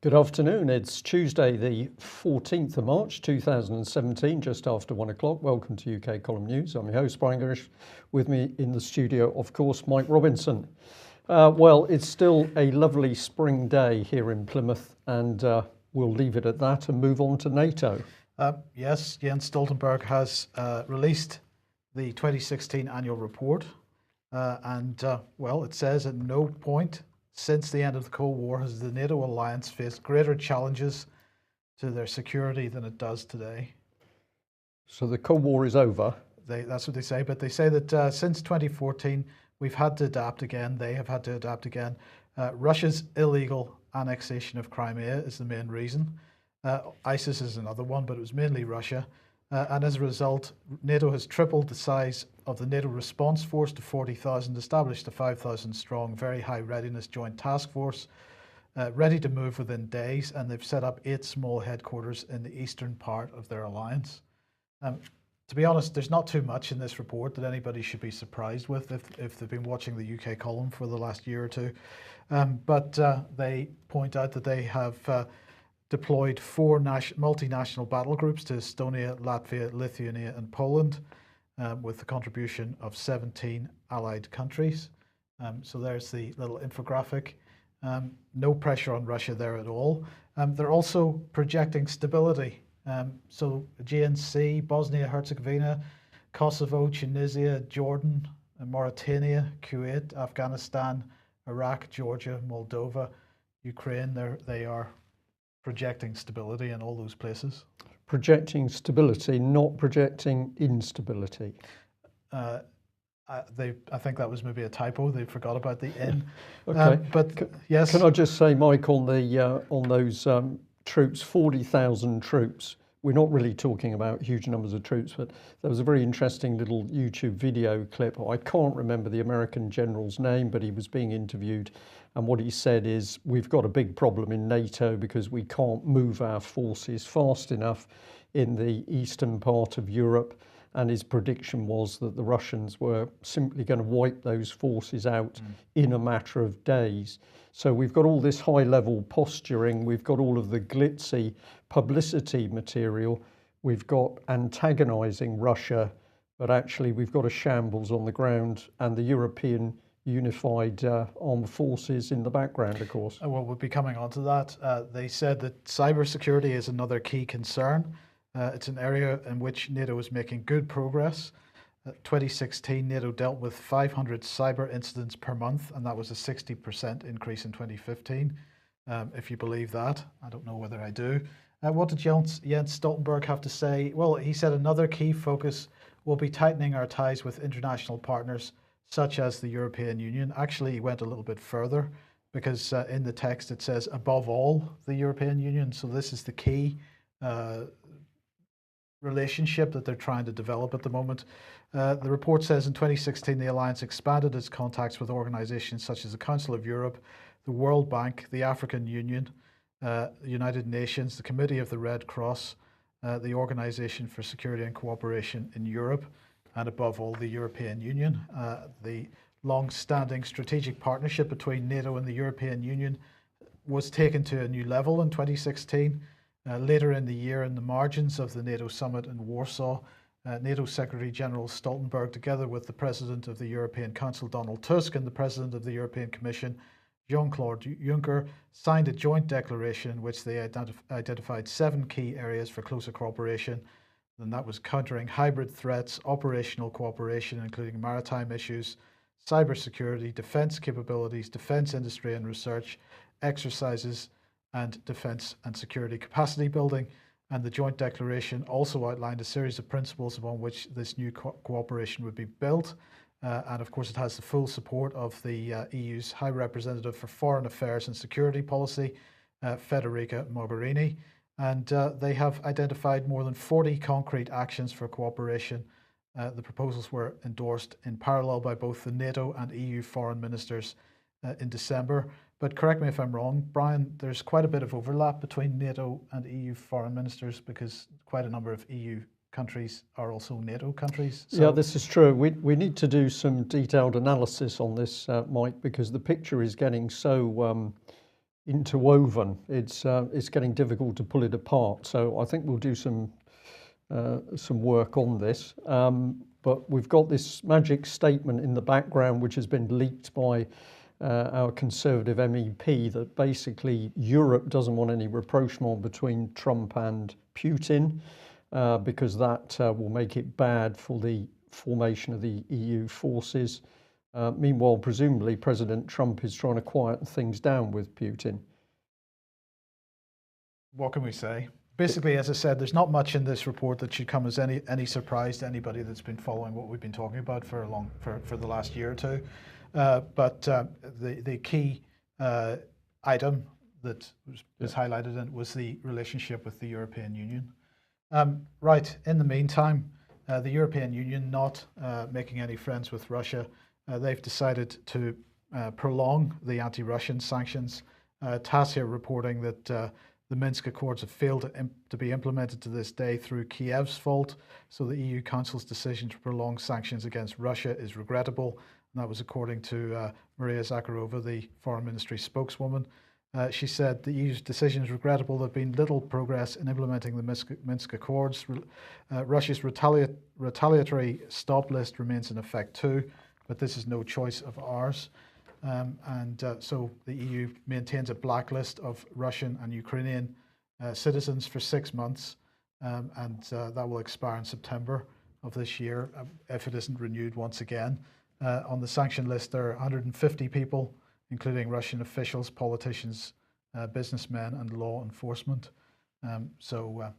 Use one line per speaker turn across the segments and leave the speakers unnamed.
Good afternoon. It's Tuesday, the 14th of March 2017, just after 1 o'clock. Welcome to UK Column News. I'm your host, Brian Gerrish. With me in the studio, of course, Mike Robinson. Well, it's still a lovely spring day here in Plymouth, and we'll leave it at that and move on to NATO.
Yes, Jens Stoltenberg has released the 2016 annual report, well, it says at no point since the end of the Cold War has the NATO alliance faced greater challenges to their security than it does today.
So the Cold War is over?
That's what they say, but they say that since 2014, we've had to adapt again. They have had to adapt again. Russia's illegal annexation of Crimea is the main reason. ISIS is another one, but it was mainly Russia. And as a result, NATO has tripled the size of the NATO response force to 40,000, established a 5,000 strong, very high readiness joint task force, ready to move within days, and they've set up 8 small headquarters in the eastern part of their alliance. To be honest, there's not too much in this report that anybody should be surprised with if they've been watching the UK column for the last year or two. But they point out that they have deployed 4 multinational battle groups to Estonia, Latvia, Lithuania and Poland, with the contribution of 17 allied countries. So there's the little infographic. No pressure on Russia there at all. They're also projecting stability. So GNC, Bosnia, Herzegovina, Kosovo, Tunisia, Jordan, Mauritania, Kuwait, Afghanistan, Iraq, Georgia, Moldova, Ukraine, they are projecting stability in all those places.
Projecting stability, not projecting instability.
I think that was maybe a typo. They forgot about the in.
Okay,
but yes.
Can I just say, Mike, on those troops, 40,000 troops. We're not really talking about huge numbers of troops, but there was a very interesting little YouTube video clip. I can't remember the American general's name, but he was being interviewed. And what he said is, we've got a big problem in NATO because we can't move our forces fast enough in the eastern part of Europe. And his prediction was that the Russians were simply going to wipe those forces out in a matter of days. So we've got all this high-level posturing, we've got all of the glitzy publicity material, we've got antagonizing Russia, but actually we've got a shambles on the ground and the European unified armed forces in the background, of course.
Well, we'll be coming on to that. They said that cybersecurity is another key concern. It's an area in which NATO is making good progress. 2016, NATO dealt with 500 cyber incidents per month, and that was a 60% increase in 2015. If you believe that, I don't know whether I do. What did Jens Stoltenberg have to say? Well, he said another key focus will be tightening our ties with international partners, such as the European Union. Actually, he went a little bit further because in the text it says, above all, the European Union. So this is the key relationship that they're trying to develop at the moment. The report says in 2016, the alliance expanded its contacts with organizations such as the Council of Europe, the World Bank, the African Union, United Nations, the Committee of the Red Cross, the Organization for Security and Cooperation in Europe, and above all, the European Union. The long-standing strategic partnership between NATO and the European Union was taken to a new level in 2016. Later in the year, in the margins of the NATO summit in Warsaw, NATO Secretary General Stoltenberg, together with the President of the European Council, Donald Tusk, and the President of the European Commission, Jean-Claude Juncker, signed a joint declaration in which they identified 7 key areas for closer cooperation. And that was countering hybrid threats, operational cooperation, including maritime issues, cybersecurity, defense capabilities, defense industry and research, exercises, and defense and security capacity building. And the joint declaration also outlined a series of principles upon which this new cooperation would be built. And of course, it has the full support of the EU's High Representative for Foreign Affairs and Security Policy, Federica Mogherini. And they have identified more than 40 concrete actions for cooperation. The proposals were endorsed in parallel by both the NATO and EU foreign ministers in December. But correct me if I'm wrong, Brian, there's quite a bit of overlap between NATO and EU foreign ministers because quite a number of EU countries are also NATO countries.
So yeah, this is true. We need to do some detailed analysis on this, Mike, because the picture is getting so interwoven. It's getting difficult to pull it apart. So I think we'll do some work on this. But we've got this magic statement in the background, which has been leaked by our Conservative MEP, that basically Europe doesn't want any rapprochement between Trump and Putin, because that will make it bad for the formation of the EU forces. Meanwhile, presumably, President Trump is trying to quieten things down with Putin.
What can we say? Basically, as I said, there's not much in this report that should come as any surprise to anybody that's been following what we've been talking about for the last year or two. But the key item that was highlighted in was the relationship with the European Union. Right. In the meantime, the European Union not making any friends with Russia, they've decided to prolong the anti-Russian sanctions. TASS here reporting that the Minsk Accords have failed to be implemented to this day through Kiev's fault. So the EU Council's decision to prolong sanctions against Russia is regrettable. And that was according to Maria Zakharova, the Foreign Ministry spokeswoman. She said the EU's decision is regrettable. There have been little progress in implementing the Minsk Accords. Russia's retaliatory stop list remains in effect too, but this is no choice of ours. So the EU maintains a blacklist of Russian and Ukrainian citizens for 6 months, and that will expire in September of this year if it isn't renewed once again. On the sanction list, there are 150 people, including Russian officials, politicians, businessmen, and law enforcement. So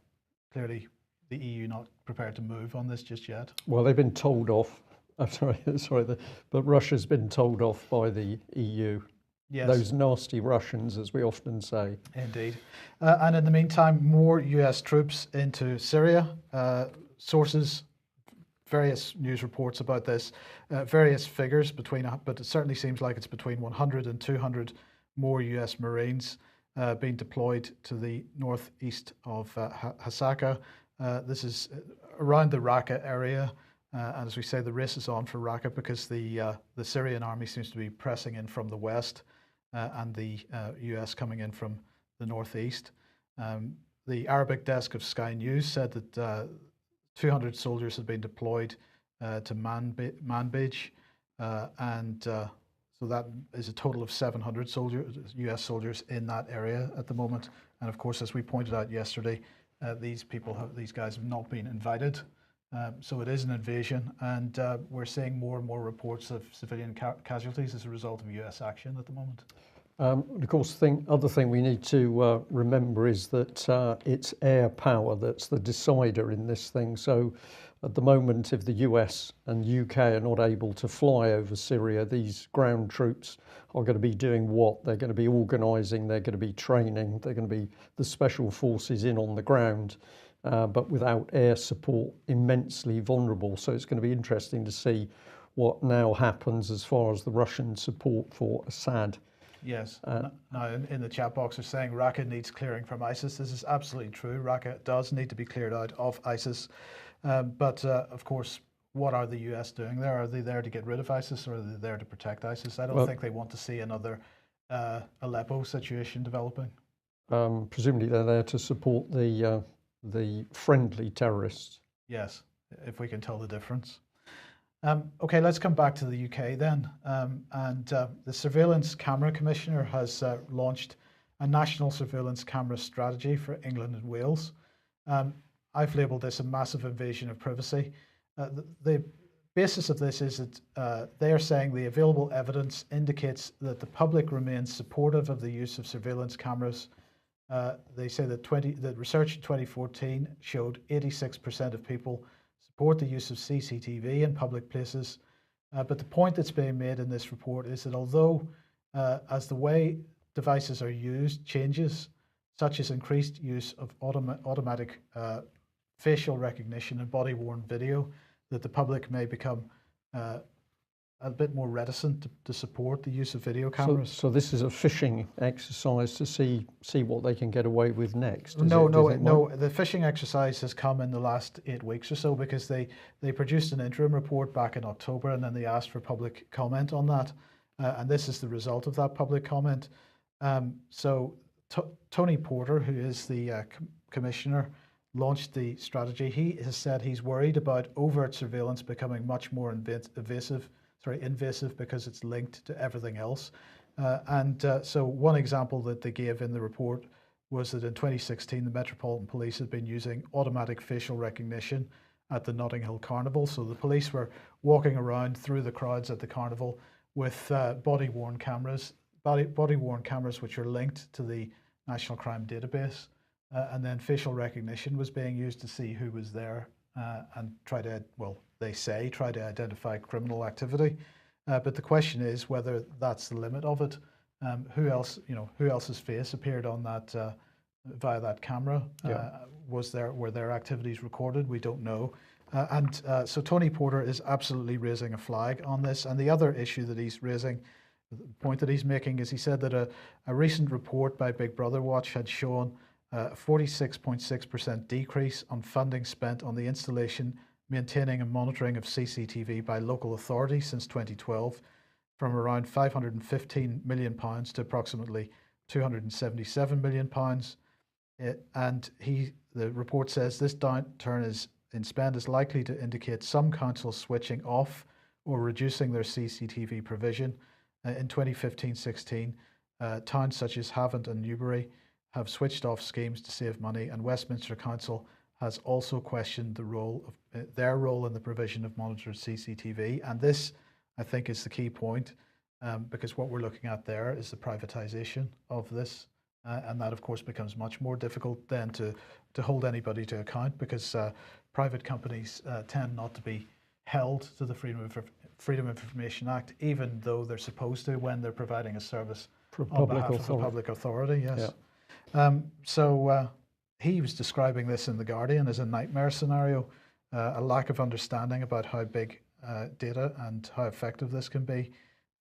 clearly, the EU not prepared to move on this just yet.
Well, they've been told off. I'm sorry, but Russia's been told off by the EU. Yes. Those nasty Russians, as we often say.
Indeed. And in the meantime, more US troops into Syria. Sources, various news reports about this, various figures but it certainly seems like it's between 100 and 200 more US Marines being deployed to the northeast of Hasaka. This is around the Raqqa area. And as we say, the race is on for Raqqa because the Syrian army seems to be pressing in from the west and the US coming in from the northeast. The Arabic desk of Sky News said that 200 soldiers had been deployed to Manbij, and so that is a total of 700 US soldiers in that area at the moment. And of course, as we pointed out yesterday, these guys have not been invited. So it is an invasion, and we're seeing more and more reports of civilian casualties as a result of US action at the moment.
Of course, other thing we need to remember is that it's air power that's the decider in this thing. So at the moment, if the US and UK are not able to fly over Syria, these ground troops are going to be doing what? They're going to be organising, they're going to be training, they're going to be the special forces in on the ground. But without air support, immensely vulnerable. So it's going to be interesting to see what now happens as far as the Russian support for Assad.
Yes. Now, in the chat box, they're saying Raqqa needs clearing from ISIS. This is absolutely true. Raqqa does need to be cleared out of ISIS. But of course, what are the US doing there? Are they there to get rid of ISIS, or are they there to protect ISIS? I don't think they want to see another Aleppo situation developing.
Presumably they're there to support the friendly terrorists.
Yes, if we can tell the difference. Okay, let's come back to the UK then. The Surveillance Camera Commissioner has launched a national surveillance camera strategy for England and Wales. I've labelled this a massive invasion of privacy. The basis of this is that they are saying the available evidence indicates that the public remains supportive of the use of surveillance cameras. They say that research in 2014 showed 86% of people support the use of CCTV in public places. But the point that's being made in this report is that although as the way devices are used changes, such as increased use of automatic facial recognition and body-worn video, that the public may become a bit more reticent to support the use of video cameras.
So this is a fishing exercise to see what they can get away with next.
No. The fishing exercise has come in the last 8 weeks or so because they produced an interim report back in October, and then they asked for public comment on that. And this is the result of that public comment. So Tony Porter, who is the commissioner, launched the strategy. He has said he's worried about overt surveillance becoming much more invasive because it's linked to everything else. So one example that they gave in the report was that in 2016, the Metropolitan Police had been using automatic facial recognition at the Notting Hill Carnival. So the police were walking around through the crowds at the carnival with body-worn cameras which are linked to the National Crime Database. And then facial recognition was being used to see who was there and try to identify criminal activity. But the question is whether that's the limit of it. Who else's face appeared on that via that camera? Were their activities recorded? We don't know. So Tony Porter is absolutely raising a flag on this. And the other issue that he's raising, the point that he's making, is he said that a recent report by Big Brother Watch had shown a 46.6% decrease on funding spent on the installation, maintaining and monitoring of CCTV by local authorities since 2012, from around £515 million to approximately £277 million. The report says this downturn in spend is likely to indicate some councils switching off or reducing their CCTV provision. In 2015-16, towns such as Havant and Newbury have switched off schemes to save money, and Westminster Council has also questioned their role in the provision of monitored CCTV. And this, I think, is the key point, because what we're looking at there is the privatisation of this. And that, of course, becomes much more difficult then to hold anybody to account, because private companies tend not to be held to the Freedom of Information Act, even though they're supposed to when they're providing a service on behalf of a public authority. Yes. Yeah. He was describing this in The Guardian as a nightmare scenario, a lack of understanding about how big data and how effective this can be.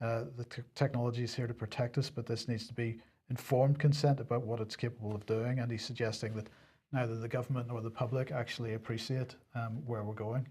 The technology is here to protect us, but this needs to be informed consent about what it's capable of doing. And he's suggesting that neither the government nor the public actually appreciate where we're going.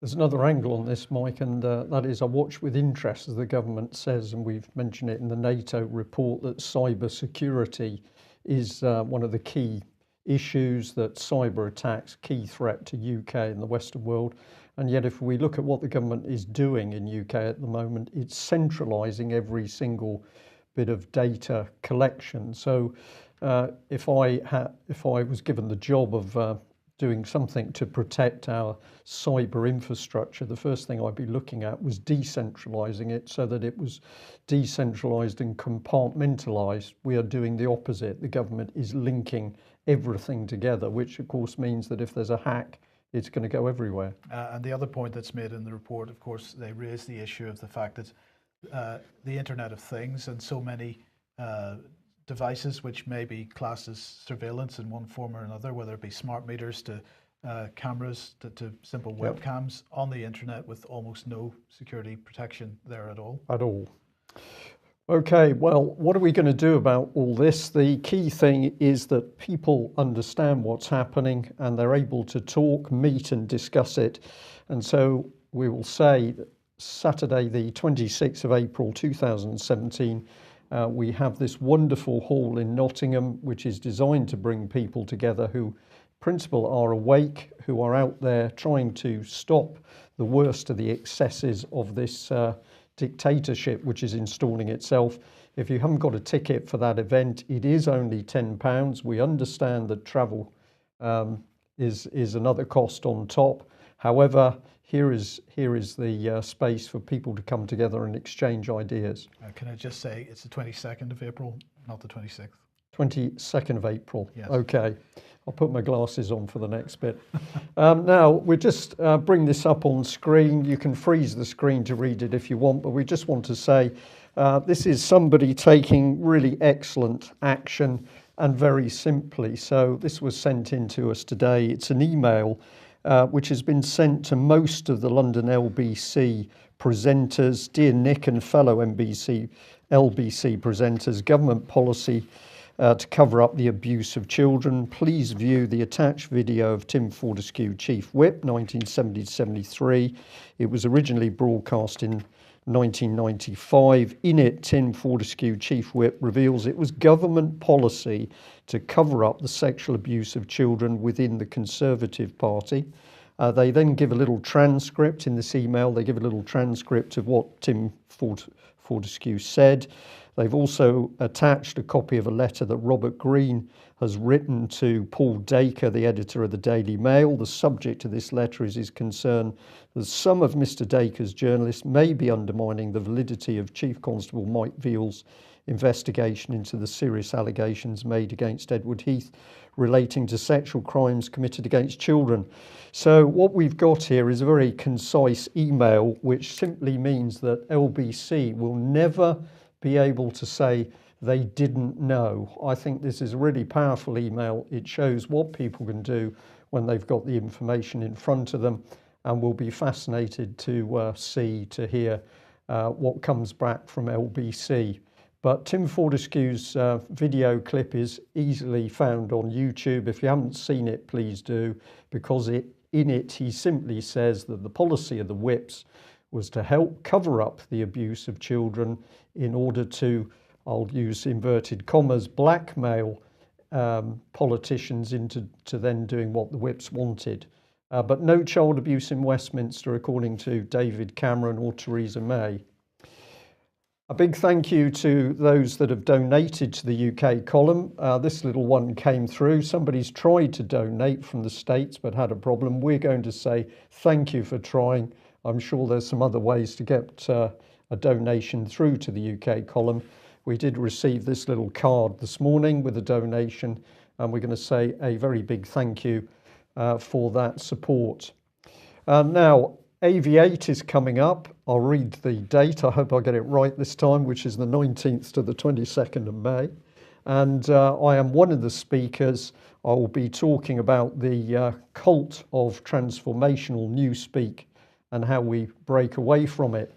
There's another angle on this, Mike, and that is I watch with interest, as the government says, and we've mentioned it in the NATO report, that cyber security is one of the key issues, that cyber attacks, key threat to UK and the Western world. And yet if we look at what the government is doing in UK at the moment, it's centralising every single bit of data collection. So if I was given the job of doing something to protect our cyber infrastructure, the first thing I'd be looking at was decentralising it so that it was decentralised and compartmentalised. We are doing the opposite. The government is linking everything together, which of course means that if there's a hack, it's going to go everywhere.
And the other point that's made in the report, of course, they raise the issue of the fact that the Internet of Things and so many devices which may be classed as surveillance in one form or another, whether it be smart meters to cameras to simple webcams on the internet with almost no security protection there at all.
Okay, well, what are we going to do about all this? The key thing is that people understand what's happening and they're able to talk, meet and discuss it. And so we will say that Saturday, the 26th of April 2017, we have this wonderful hall in Nottingham, which is designed to bring people together who, in principle, are awake, who are out there trying to stop the worst of the excesses of this dictatorship which is installing itself. If you haven't got a ticket for that event, it is only £10. We understand that travel is another cost on top. However, here is the space for people to come together and exchange ideas.
Can I just say it's the 22nd of April, not the 26th?
22nd of April.
Yes.
Okay. I'll put my glasses on for the next bit. Now, we just bring this up on screen. You can freeze the screen to read it if you want, but we just want to say this is somebody taking really excellent action, and very simply. So this was sent in to us today. It's an email which has been sent to most of the London LBC presenters. Dear Nick and fellow LBC presenters, government policy to cover up the abuse of children. Please view the attached video of Tim Fortescue, Chief Whip, 1970-73. It was originally broadcast in 1995. In it, Tim Fortescue, Chief Whip, reveals it was government policy to cover up the sexual abuse of children within the Conservative Party. They then give a little transcript in this email. They give a little transcript of what Tim Fortescue said. They've also attached a copy of a letter that Robert Greene has written to Paul Dacre, the editor of the Daily Mail. The subject of this letter is his concern that some of Mr. Dacre's journalists may be undermining the validity of Chief Constable Mike Veal's investigation into the serious allegations made against Edward Heath relating to sexual crimes committed against children. So what we've got here is a very concise email, which simply means that LBC will never be able to say they didn't know. I think this is a really powerful email. It shows what people can do when they've got the information in front of them, and we'll be fascinated to hear what comes back from LBC. But Tim Fortescue's video clip is easily found on YouTube. If you haven't seen it, please do, because in it he simply says that the policy of the whips was to help cover up the abuse of children in order to, I'll use inverted commas, blackmail politicians into then doing what the whips wanted. But no child abuse in Westminster, according to David Cameron or Theresa May. A big thank you to those that have donated to the UK column. This little one came through. Somebody's tried to donate from the States but had a problem. We're going to say thank you for trying. I'm sure there's some other ways to get a donation through to the UK column. We did receive this little card this morning with a donation, and we're going to say a very big thank you for that support. Now, AV8 is coming up. I'll read the date. I hope I get it right this time, which is the 19th to the 22nd of May. And I am one of the speakers. I will be talking about the cult of transformational newspeak and how we break away from it.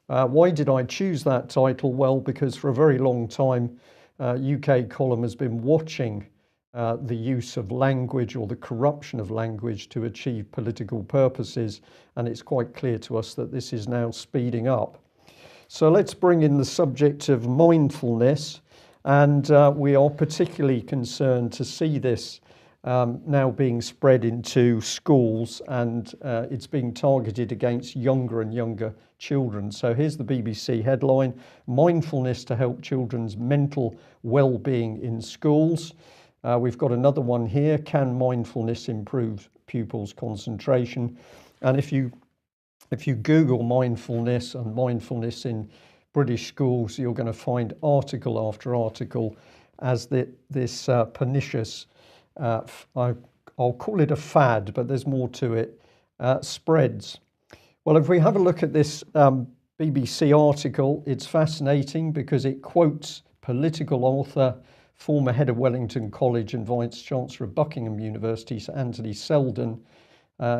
Why did I choose that title? Well, because for a very long time, UK column has been watching the use of language or the corruption of language to achieve political purposes, and it's quite clear to us that this is now speeding up. So let's bring in the subject of mindfulness, and we are particularly concerned to see this now being spread into schools, and it's being targeted against younger and younger children. So here's the BBC headline: Mindfulness to help children's mental well-being in schools. We've got another one here: Can mindfulness improve pupils' concentration? And if you Google mindfulness and mindfulness in British schools, you're going to find article after article as this pernicious, I'll call it a fad, but there's more to it, spreads. Well, if we have a look at this BBC article, it's fascinating because it quotes political author, former head of Wellington College and Vice Chancellor of Buckingham University, Sir Anthony Seldon.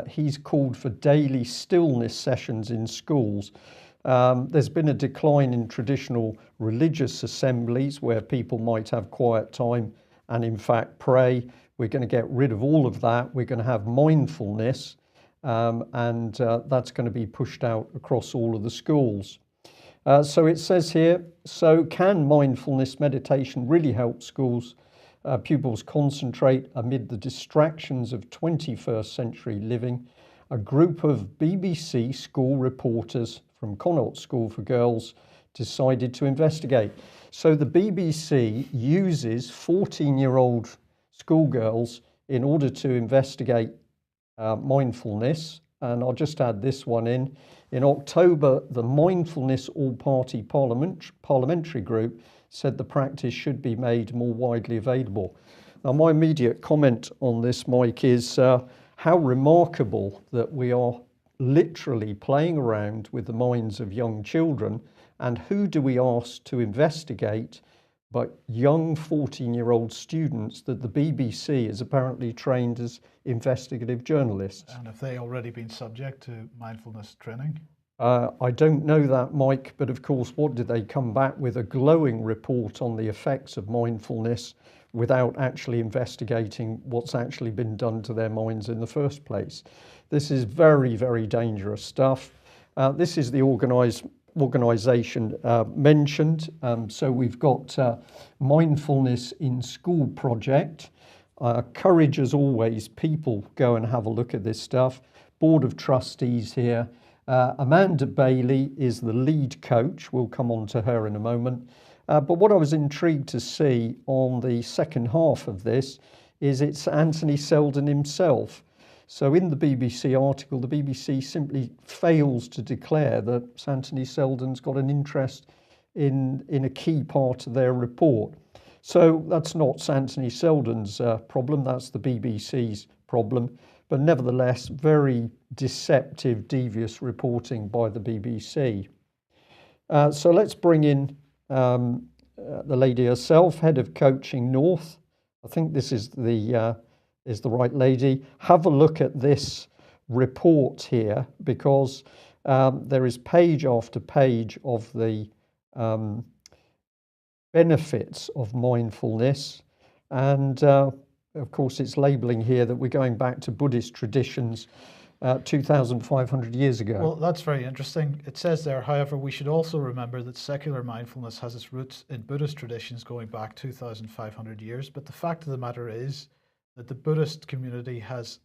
He's called for daily stillness sessions in schools. There's been a decline in traditional religious assemblies where people might have quiet time and in fact pray. We're going to get rid of all of that. We're going to have mindfulness, and that's going to be pushed out across all of the schools. So it says here, so can mindfulness meditation really help schools, pupils concentrate amid the distractions of 21st century living? A group of BBC school reporters from Connaught School for Girls decided to investigate. So the BBC uses 14-year-old schoolgirls in order to investigate mindfulness. And I'll just add this one in. In October, the Mindfulness All-Party Parliamentary Group said the practice should be made more widely available. Now, my immediate comment on this, Mike, is how remarkable that we are literally playing around with the minds of young children, and who do we ask to investigate but young 14-year-old students that the BBC is apparently trained as investigative journalists.
And have they already been subject to mindfulness training?
I don't know that, Mike, but of course, what did they come back with? A glowing report on the effects of mindfulness without actually investigating what's actually been done to their minds in the first place. This is very, very dangerous stuff. This is the organised organisation mentioned. So we've got Mindfulness in School project. Courage as always, people go and have a look at this stuff. Board of Trustees here. Amanda Bailey is the lead coach. We'll come on to her in a moment. But what I was intrigued to see on the second half of this is it's Anthony Seldon himself. So in the BBC article, the BBC simply fails to declare that Anthony Seldon's got an interest in a key part of their report. So that's not Anthony Seldon's problem, that's the BBC's problem. But nevertheless, very deceptive, devious reporting by the BBC. So let's bring in the lady herself, Head of Coaching North. I think this is the right lady. Have a look at this report here, because there is page after page of the benefits of mindfulness, and of course it's labeling here that we're going back to Buddhist traditions 2,500 years ago.
Well, that's very interesting. It says there, however, we should also remember that secular mindfulness has its roots in Buddhist traditions going back 2,500 years. But the fact of the matter is that the Buddhist community has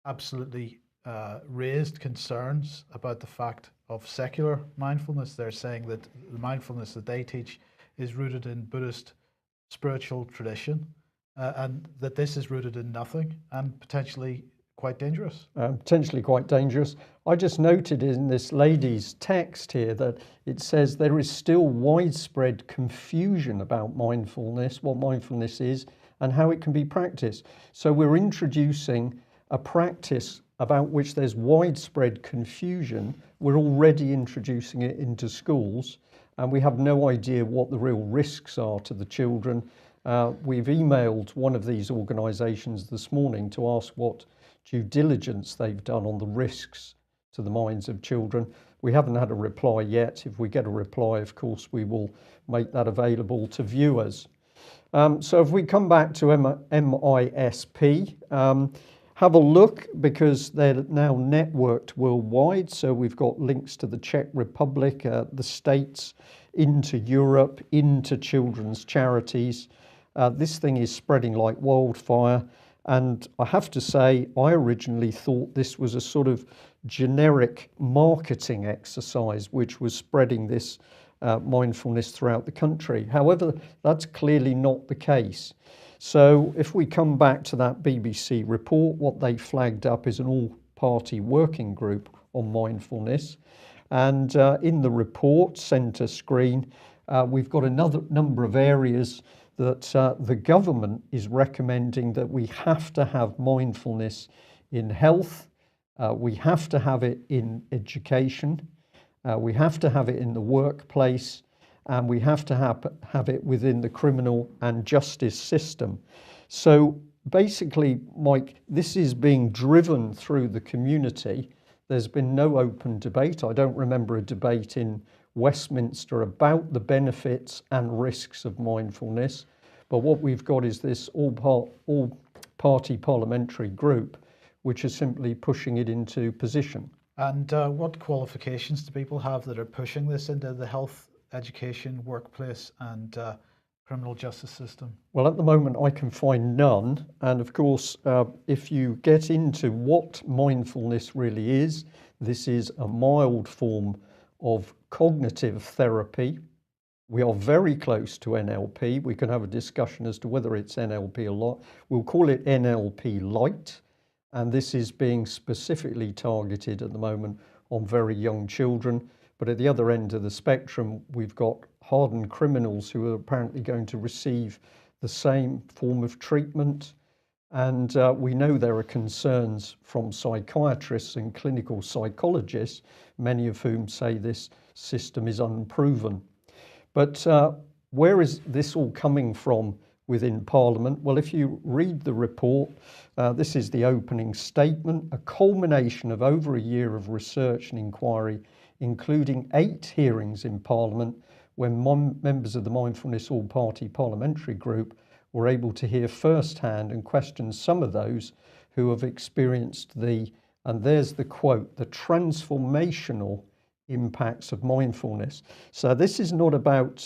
absolutely raised concerns about the fact of secular mindfulness. They're saying that the mindfulness that they teach is rooted in Buddhist spiritual tradition, and that this is rooted in nothing and potentially quite dangerous.
Potentially quite dangerous. I just noted in this lady's text here that it says there is still widespread confusion about mindfulness, what mindfulness is, and how it can be practiced. So we're introducing a practice about which there's widespread confusion. We're already introducing it into schools, and we have no idea what the real risks are to the children. We've emailed one of these organisations this morning to ask what due diligence they've done on the risks to the minds of children. We haven't had a reply yet. If we get a reply, of course, we will make that available to viewers. So if we come back to MISP, have a look, because they're now networked worldwide. So we've got links to the Czech Republic, the States, into Europe, into children's charities. This thing is spreading like wildfire. And I have to say, I originally thought this was a sort of generic marketing exercise which was spreading this mindfulness throughout the country. However, that's clearly not the case. So if we come back to that BBC report, what they flagged up is an all-party working group on mindfulness. And in the report, centre screen, we've got another number of areas that the government is recommending that we have to have mindfulness in health, we have to have it in education, we have to have it in the workplace, and we have to have it within the criminal and justice system. So basically, Mike, this is being driven through the community. There's been no open debate. I don't remember a debate in Westminster about the benefits and risks of mindfulness. But what we've got is this all-party parliamentary group, which is simply pushing it into position.
And what qualifications do people have that are pushing this into the health, education, workplace and criminal justice system?
Well, at the moment I can find none. And of course, if you get into what mindfulness really is, this is a mild form of cognitive therapy. We are very close to NLP. We can have a discussion as to whether it's NLP or not. We'll call it NLP Light. And this is being specifically targeted at the moment on very young children. But at the other end of the spectrum, we've got hardened criminals who are apparently going to receive the same form of treatment. And we know there are concerns from psychiatrists and clinical psychologists, many of whom say this system is unproven. But where is this all coming from within Parliament? Well, if you read the report, this is the opening statement, a culmination of over a year of research and inquiry, including 8 hearings in Parliament, when members of the Mindfulness All-Party Parliamentary Group were able to hear firsthand and question some of those who have experienced and there's the quote, the transformational impacts of mindfulness. So this is not about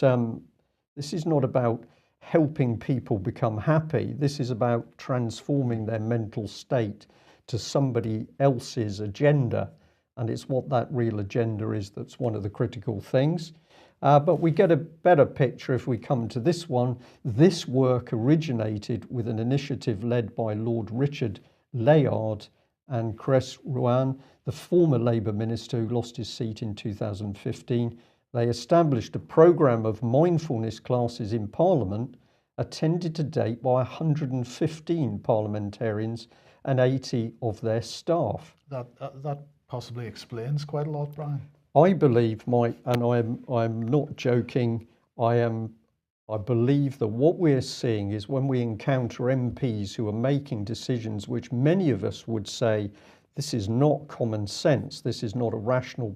helping people become happy. This is about transforming their mental state to somebody else's agenda, and it's what that real agenda is that's one of the critical things. But we get a better picture if we come to this one. This work originated with an initiative led by Lord Richard Layard and Chris Ruan, the former Labour minister who lost his seat in 2015. They established a programme of mindfulness classes in Parliament, attended to date by 115 parliamentarians and 80 of their staff.
That possibly explains quite a lot, Brian.
I believe, Mike, and I'm not joking, I believe that what we're seeing is when we encounter MPs who are making decisions which many of us would say, this is not common sense, this is not a rational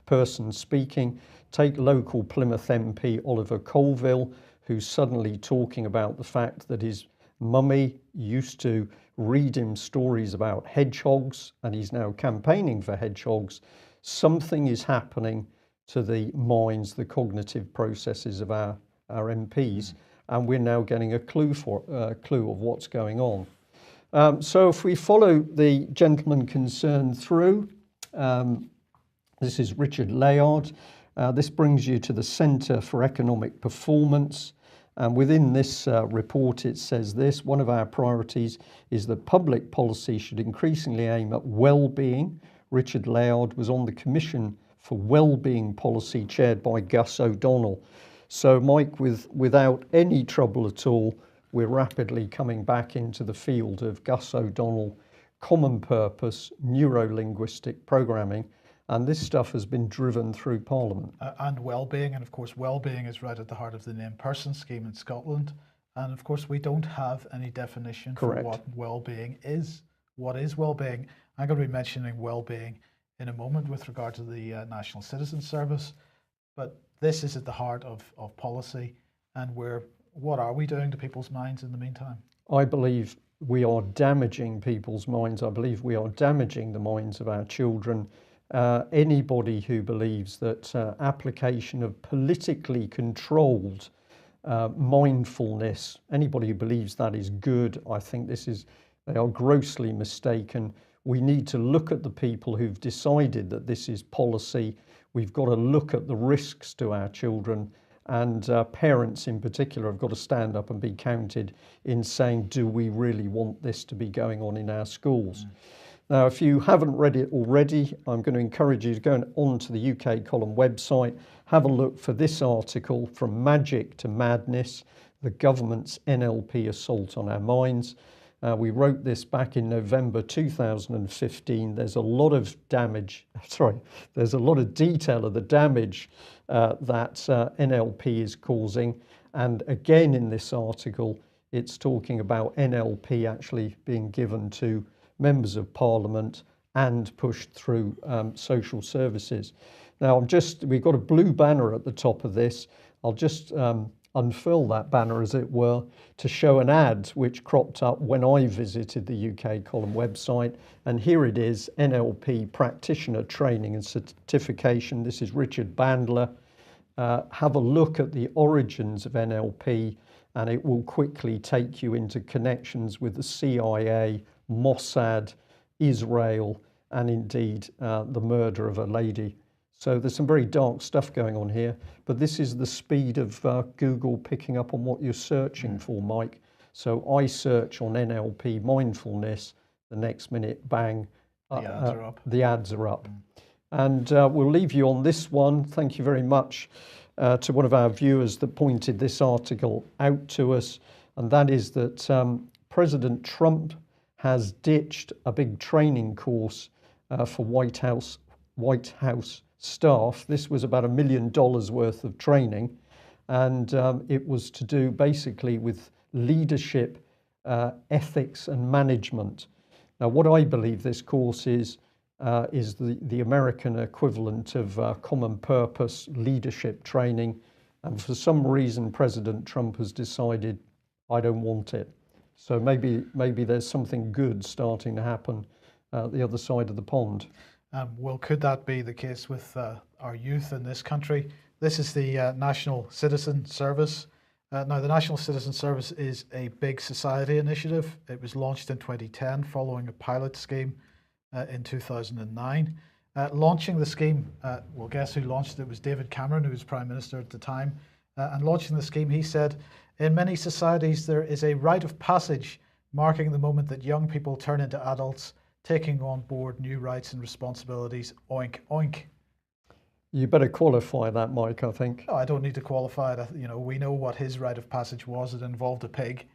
person speaking. Take local Plymouth MP Oliver Colville, who's suddenly talking about the fact that his mummy used to read him stories about hedgehogs and he's now campaigning for hedgehogs. Something is happening to the minds, the cognitive processes of our MPs, and we're now getting a clue of what's going on. So if we follow the gentleman concerned through, this is Richard Layard. This brings you to the Centre for Economic Performance. And within this report, it says this: one of our priorities is that public policy should increasingly aim at well-being. Richard Layard was on the Commission for Wellbeing Policy chaired by Gus O'Donnell. So Mike, without any trouble at all, we're rapidly coming back into the field of Gus O'Donnell, common purpose, neuro-linguistic programming, and this stuff has been driven through Parliament.
And well-being, and of course well-being is right at the heart of the named person scheme in Scotland, and of course we don't have any definition for what well-being is. What is well-being? I'm going to be mentioning well-being in a moment with regard to the National Citizen Service, but this is at the heart of policy, and what are we doing to people's minds in the meantime?
I believe we are damaging people's minds. I believe we are damaging the minds of our children. Anybody who believes that application of politically controlled mindfulness, anybody who believes that is good, I think they are grossly mistaken. We need to look at the people who've decided that this is policy. We've got to look at the risks to our children, and parents in particular have got to stand up and be counted in saying, do we really want this to be going on in our schools? Now, if you haven't read it already, I'm going to encourage you to go on to the UK Column website, have a look for this article, From Magic to Madness, the Government's NLP Assault on Our Minds. We wrote this back in November 2015. There's a lot of there's a lot of detail of the damage that NLP is causing. And again, in this article, it's talking about NLP actually being given to members of Parliament and pushed through social services. Now, we've got a blue banner at the top of this. I'll just unfurl that banner, as it were, to show an ad which cropped up when I visited the UK Column website. And here it is, NLP Practitioner Training and Certification. This is Richard Bandler. Have a look at the origins of NLP, and it will quickly take you into connections with the CIA, Mossad, Israel, and indeed the murder of a lady. So there's some very dark stuff going on here, but this is the speed of Google picking up on what you're searching for, Mike. So I search on NLP mindfulness, the next minute, bang, the ads are up. And we'll leave you on this one. Thank you very much to one of our viewers that pointed this article out to us, and that is that President Trump has ditched a big training course for White House staff. This was about $1 million worth of training, and it was to do basically with leadership, ethics and management. Now, what I believe this course is the American equivalent of common purpose leadership training, and for some reason President Trump has decided, I don't want it. So maybe there's something good starting to happen the other side of the pond.
Well, could that be the case with our youth in this country? This is the National Citizen Service. Now, the National Citizen Service is a big society initiative. It was launched in 2010 following a pilot scheme in 2009. Launching the scheme, well, guess who launched it? It was David Cameron, who was Prime Minister at the time. And launching the scheme, he said, in many societies, there is a rite of passage marking the moment that young people turn into adults, taking on board new rights and responsibilities. Oink, oink.
You better qualify that, Mike, I think.
No, I don't need to qualify it. You know, we know what his rite of passage was. It involved a pig.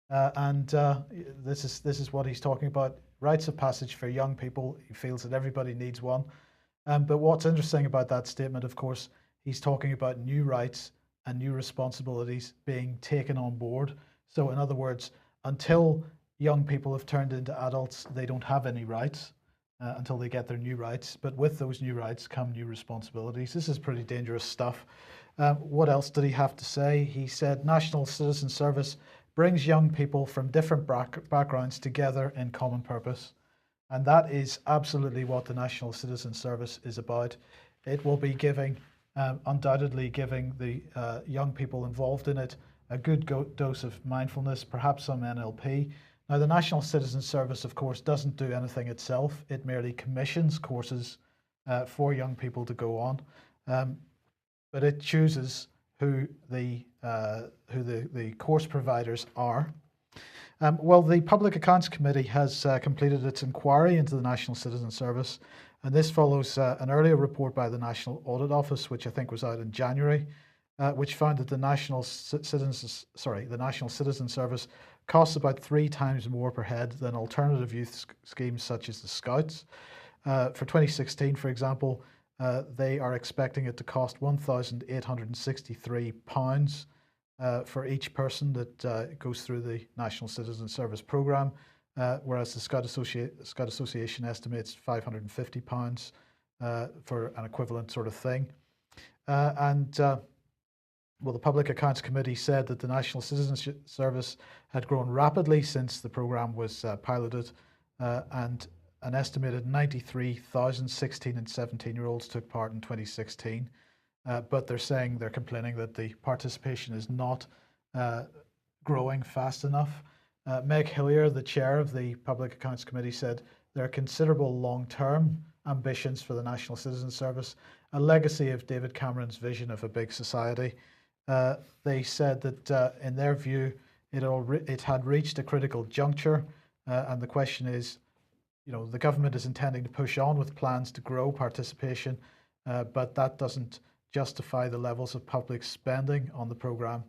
This is what he's talking about. Rites of passage for young people. He feels that everybody needs one. But what's interesting about that statement, of course, he's talking about new rights and new responsibilities being taken on board. So in other words, until young people have turned into adults, they don't have any rights until they get their new rights. But with those new rights come new responsibilities. This is pretty dangerous stuff. What else did he have to say? He said, National Citizen Service brings young people from different backgrounds together in common purpose. And that is absolutely what the National Citizen Service is about. It will be undoubtedly giving the young people involved in it a good dose of mindfulness, perhaps some NLP. Now, the National Citizen Service, of course, doesn't do anything itself. It merely commissions courses for young people to go on, but it chooses who the course providers are. Well, the Public Accounts Committee has completed its inquiry into the National Citizen Service, and this follows an earlier report by the National Audit Office, which I think was out in January, which found that the National Citizen Service costs about 3 times more per head than alternative youth schemes such as the Scouts. For 2016, for example, they are expecting it to cost £1,863 for each person that goes through the National Citizen Service Programme, whereas the Scout Association estimates £550 for an equivalent sort of thing. Well, the Public Accounts Committee said that the National Citizen Service had grown rapidly since the programme was piloted, and an estimated 93,000 16 and 17-year-olds took part in 2016. But they're complaining that the participation is not growing fast enough. Meg Hillier, the chair of the Public Accounts Committee, said there are considerable long-term ambitions for the National Citizen Service, a legacy of David Cameron's vision of a big society. They said that in their view, it had reached a critical juncture, and the question is, you know, the government is intending to push on with plans to grow participation, but that doesn't justify the levels of public spending on the programme,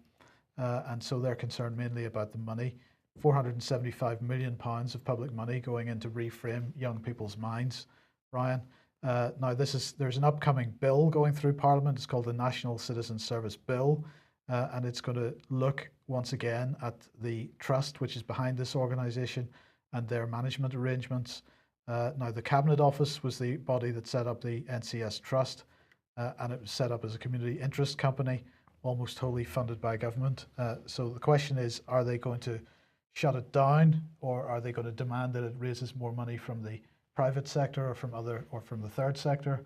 and so they're concerned mainly about the money. £475 million of public money going in to reframe young people's minds, Brian. Now, there's an upcoming bill going through Parliament. It's called the National Citizen Service Bill, and it's going to look once again at the trust which is behind this organisation and their management arrangements. Now, the Cabinet Office was the body that set up the NCS Trust, and it was set up as a community interest company, almost wholly funded by government. So the question is, are they going to shut it down, or are they going to demand that it raises more money from the private sector or from the third sector?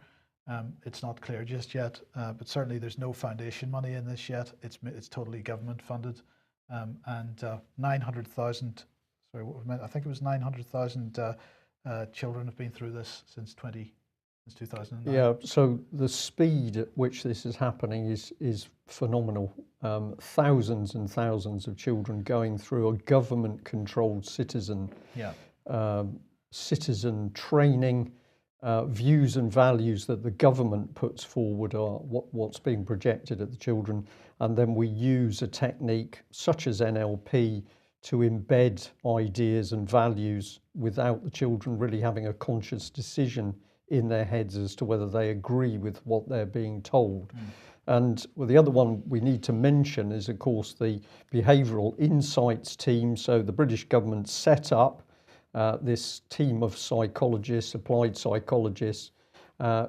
It's not clear just yet, but certainly there's no foundation money in this yet. It's totally government funded, and 900,000. Sorry, I think it was 900,000 children have been through this since 2009.
Yeah, so the speed at which this is happening is phenomenal. Thousands and thousands of children going through a government-controlled citizen training. Views and values that the government puts forward are what's being projected at the children, and then we use a technique such as NLP to embed ideas and values without the children really having a conscious decision in their heads as to whether they agree with what they're being told. And well, the other one we need to mention is, of course, the Behavioural Insights team. So the British government set up this team of psychologists, applied psychologists,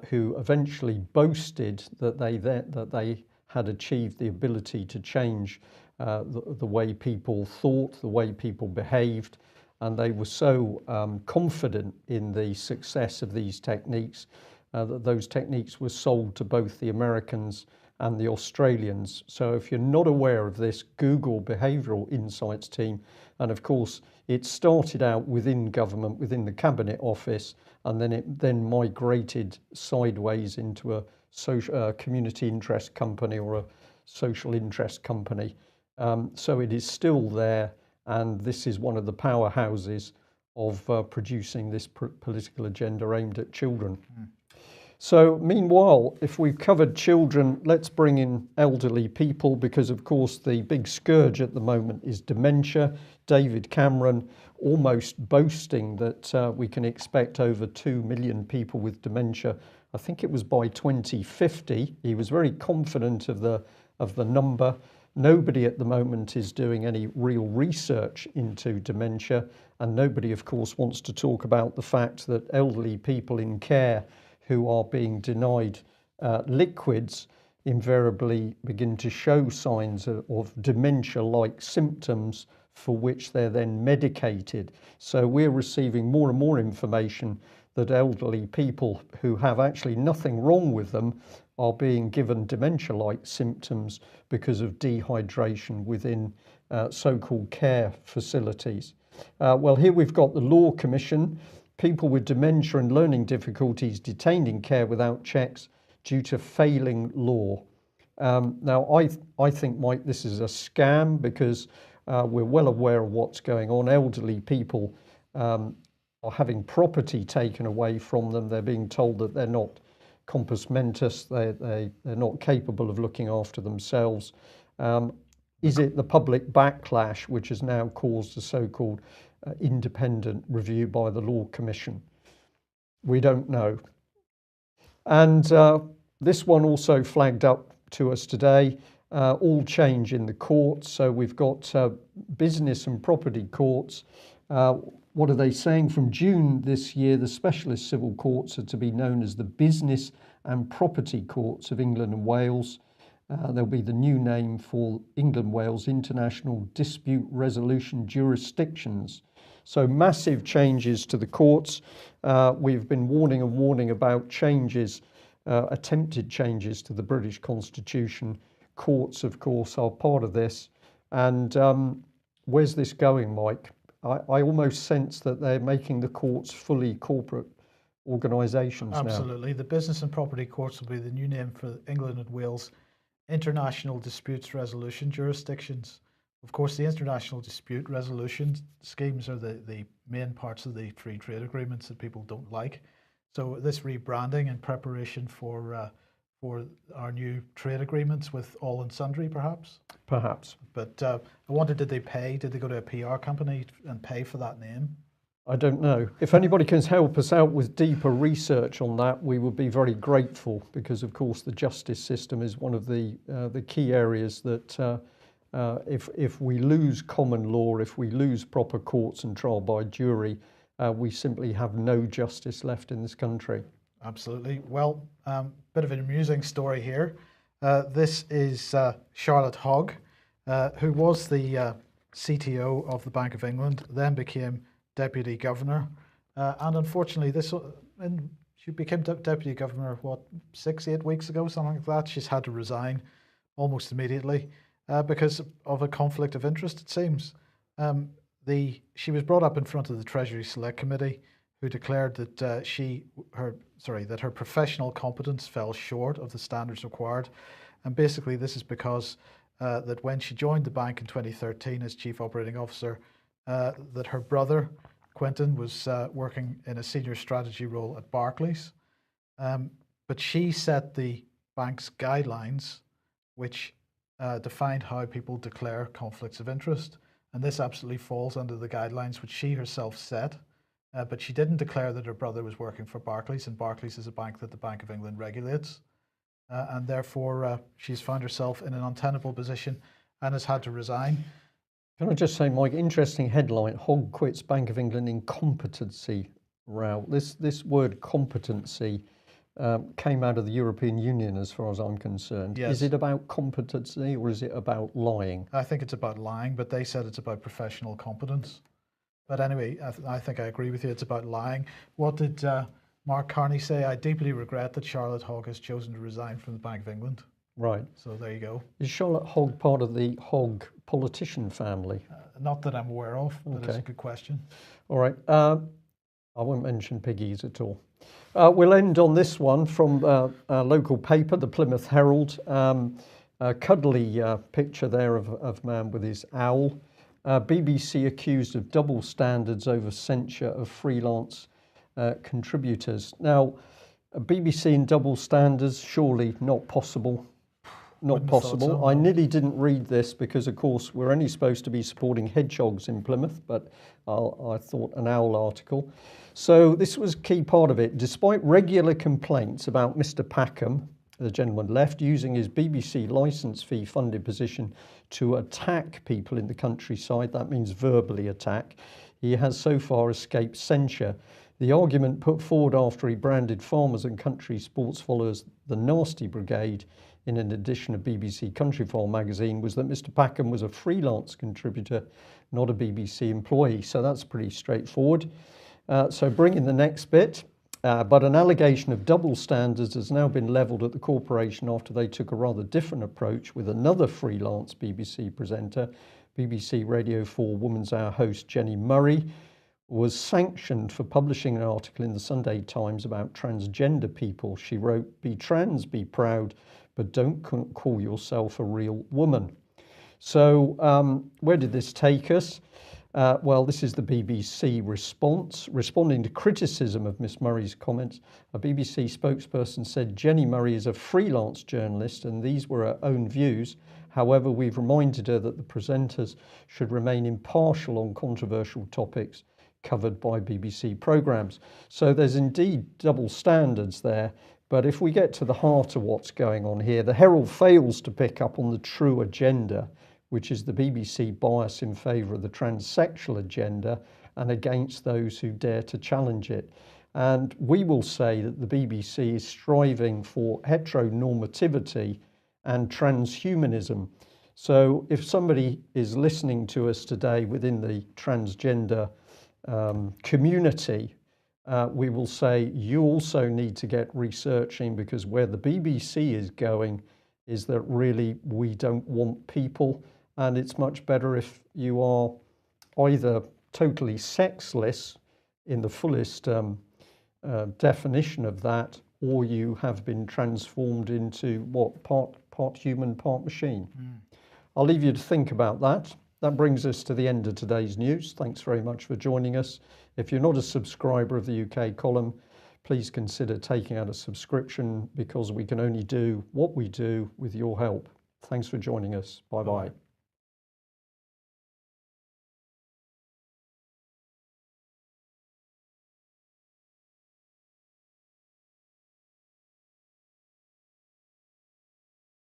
who eventually boasted that they had achieved the ability to change the way people thought, the way people behaved, and they were so confident in the success of these techniques that those techniques were sold to both the Americans and the Australians. So if you're not aware of this, Google Behavioural Insights team, and of course it started out within government, within the Cabinet Office, and then it then migrated sideways into a social community interest company or a social interest company. So it is still there, and this is one of the powerhouses of producing this political agenda aimed at children. So meanwhile, if we've covered children, let's bring in elderly people, because of course the big scourge at the moment is dementia. David Cameron almost boasting that we can expect over 2 million people with dementia. I think it was by 2050. He was very confident of the number. Nobody at the moment is doing any real research into dementia, and nobody of course wants to talk about the fact that elderly people in care who are being denied liquids invariably begin to show signs of dementia-like symptoms for which they're then medicated. So we're receiving more and more information that elderly people who have actually nothing wrong with them are being given dementia-like symptoms because of dehydration within so-called care facilities. Well, here we've got the Law Commission. People with dementia and learning difficulties detained in care without checks due to failing law. Now, I think, Mike, this is a scam, because we're well aware of what's going on. Elderly people are having property taken away from them. They're being told that they're not compos mentis, they're not capable of looking after themselves. Is it the public backlash which has now caused a so-called independent review by the Law Commission? We don't know. And this one also flagged up to us today, all change in the courts. So we've got business and property courts. What are they saying? From June this year, the specialist civil courts are to be known as the Business and Property Courts of England and Wales. There'll be the new name for England-Wales International Dispute Resolution Jurisdictions. So massive changes to the courts. We've been warning about changes, attempted changes to the British Constitution. Courts, of course, are part of this. And where's this going, Mike? I almost sense that they're making the courts fully corporate organisations now.
Absolutely. The Business and Property Courts will be the new name for England and Wales International Disputes Resolution Jurisdictions. Of course, the international dispute resolution schemes are the main parts of the free trade agreements that people don't like. So this rebranding in preparation for our new trade agreements with all and sundry, perhaps?
Perhaps.
But I wonder, did they go to a PR company and pay for that name?
I don't know. If anybody can help us out with deeper research on that, we would be very grateful, because of course the justice system is one of the key areas that if we lose common law, if we lose proper courts and trial by jury, we simply have no justice left in this country.
Absolutely. Well, bit of an amusing story here. This is Charlotte Hogg, who was the CTO of the Bank of England, then became Deputy Governor. And unfortunately, she became Deputy Governor, 6-8 weeks ago, something like that. She's had to resign almost immediately because of a conflict of interest, it seems. She was brought up in front of the Treasury Select Committee, who declared that that her professional competence fell short of the standards required. And basically this is because that when she joined the bank in 2013 as Chief Operating Officer, that her brother, Quentin, was working in a senior strategy role at Barclays. But she set the bank's guidelines, which defined how people declare conflicts of interest. And this absolutely falls under the guidelines which she herself set. But she didn't declare that her brother was working for Barclays, and Barclays is a bank that the Bank of England regulates. And therefore, she's found herself in an untenable position and has had to resign.
Can I just say, Mike, interesting headline, Hogg quits Bank of England incompetency row. This word competency came out of the European Union as far as I'm concerned.
Yes.
Is it about competency or is it about lying?
I think it's about lying, but they said it's about professional competence. But anyway, I think I agree with you. It's about lying. What did Mark Carney say? I deeply regret that Charlotte Hogg has chosen to resign from the Bank of England.
Right.
So there you go.
Is Charlotte Hogg part of the Hogg politician family?
Not that I'm aware of, but it's a good question.
All right. I won't mention piggies at all. We'll end on this one from a local paper, the Plymouth Herald. A cuddly picture there of man with his owl. BBC accused of double standards over censure of freelance contributors. Now, BBC and double standards, surely not possible. Not possible. So, I nearly didn't read this because, of course, we're only supposed to be supporting hedgehogs in Plymouth, but I thought an owl article. So this was a key part of it. Despite regular complaints about Mr. Packham, the gentleman left, using his BBC licence fee funded position to attack people in the countryside, that means verbally attack, he has so far escaped censure. The argument put forward after he branded farmers and country sports followers the Nasty Brigade in an edition of BBC Countryfile magazine was that Mr. Packham was a freelance contributor, not a BBC employee. So that's pretty straightforward. So bring in the next bit. But an allegation of double standards has now been levelled at the corporation after they took a rather different approach with another freelance BBC presenter. BBC Radio 4 Woman's Hour host Jenny Murray was sanctioned for publishing an article in the Sunday Times about transgender people. She wrote, "Be trans, be proud, but don't call yourself a real woman." So where did this take us? Well, this is the BBC response. Responding to criticism of Miss Murray's comments, a BBC spokesperson said Jenny Murray is a freelance journalist and these were her own views. However, we've reminded her that the presenters should remain impartial on controversial topics covered by BBC programmes. So there's indeed double standards there. But if we get to the heart of what's going on here, the Herald fails to pick up on the true agenda, which is the BBC bias in favour of the transsexual agenda and against those who dare to challenge it. And we will say that the BBC is striving for heteronormativity and transhumanism. So if somebody is listening to us today within the transgender community, we will say you also need to get researching, because where the BBC is going is that really we don't want people, and it's much better if you are either totally sexless in the fullest definition of that, or you have been transformed into what, part human, part machine. I'll leave you to think about that. That brings us to the end of today's news. Thanks very much for joining us. If you're not a subscriber of the UK column, please consider taking out a subscription, because we can only do what we do with your help. Thanks for joining us. Bye-bye.